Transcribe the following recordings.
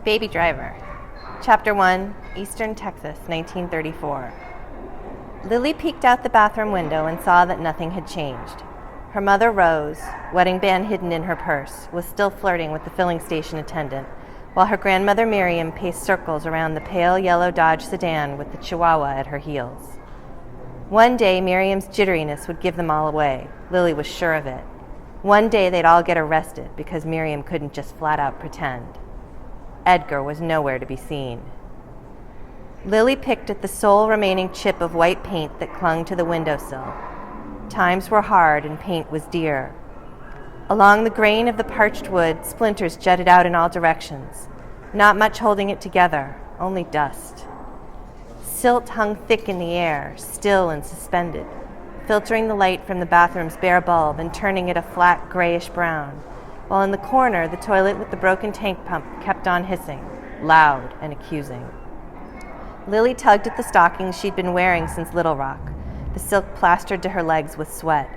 Baby Driver. Chapter 1, Eastern Texas, 1934. Lily peeked out the bathroom window and saw that nothing had changed. Her mother, Rose, wedding band hidden in her purse, was still flirting with the filling station attendant, while her grandmother Miriam paced circles around the pale yellow Dodge sedan with the Chihuahua at her heels. One day, Miriam's jitteriness would give them all away. Lily was sure of it. One day, they'd all get arrested because Miriam couldn't just flat out pretend. Edgar was nowhere to be seen. Lily picked at the sole remaining chip of white paint that clung to the windowsill. Times were hard and paint was dear. Along the grain of the parched wood, splinters jutted out in all directions, not much holding it together, only dust. Silt hung thick in the air, still and suspended, filtering the light from the bathroom's bare bulb and turning it a flat grayish brown, while in the corner the toilet with the broken tank pump kept on hissing, loud and accusing. Lily tugged at the stockings she'd been wearing since Little Rock, the silk plastered to her legs with sweat.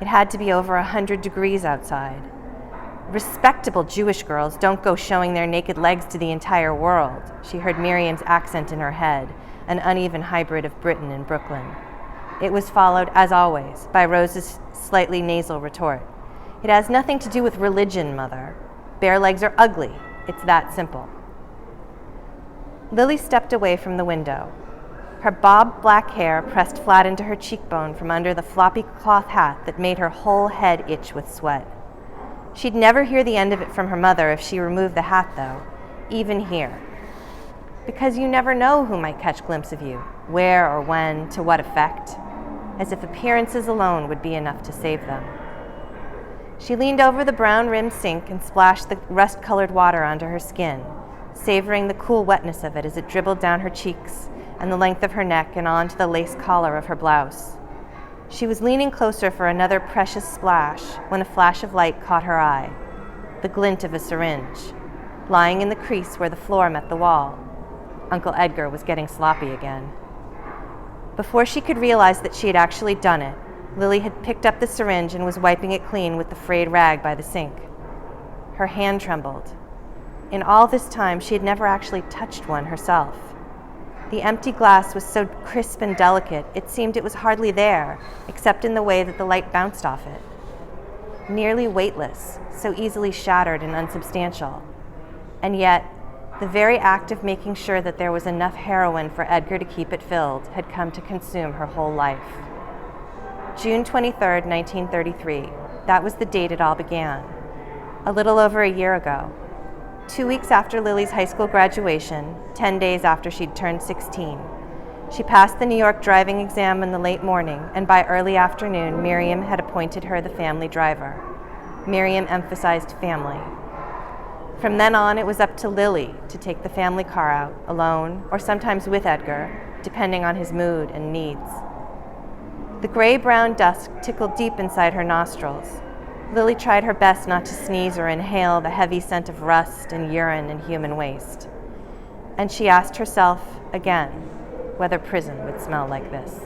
It had to be over 100 degrees outside. Respectable Jewish girls don't go showing their naked legs to the entire world, she heard Miriam's accent in her head, an uneven hybrid of Britain and Brooklyn. It was followed, as always, by Rose's slightly nasal retort. It has nothing to do with religion, Mother. Bare legs are ugly. It's that simple. Lily stepped away from the window. Her bobbed black hair pressed flat into her cheekbone from under the floppy cloth hat that made her whole head itch with sweat. She'd never hear the end of it from her mother if she removed the hat, though, even here. Because you never know who might catch a glimpse of you, where or when, to what effect, as if appearances alone would be enough to save them. She leaned over the brown-rimmed sink and splashed the rust-colored water onto her skin, savoring the cool wetness of it as it dribbled down her cheeks and the length of her neck and onto the lace collar of her blouse. She was leaning closer for another precious splash when a flash of light caught her eye, the glint of a syringe, lying in the crease where the floor met the wall. Uncle Edgar was getting sloppy again. Before she could realize that she had actually done it, Lily had picked up the syringe and was wiping it clean with the frayed rag by the sink. Her hand trembled. In all this time, she had never actually touched one herself. The empty glass was so crisp and delicate, it seemed it was hardly there, except in the way that the light bounced off it. Nearly weightless, so easily shattered and unsubstantial. And yet, the very act of making sure that there was enough heroin for Edgar to keep it filled had come to consume her whole life. June 23rd, 1933. That was the date it all began. A little over a year ago. 2 weeks after Lily's high school graduation, 10 days after she'd turned 16. She passed the New York driving exam in the late morning, and by early afternoon, Miriam had appointed her the family driver. Miriam emphasized family. From then on, it was up to Lily to take the family car out, alone, or sometimes with Edgar, depending on his mood and needs. The gray-brown dusk tickled deep inside her nostrils. Lily tried her best not to sneeze or inhale the heavy scent of rust and urine and human waste. And she asked herself, again, whether prison would smell like this.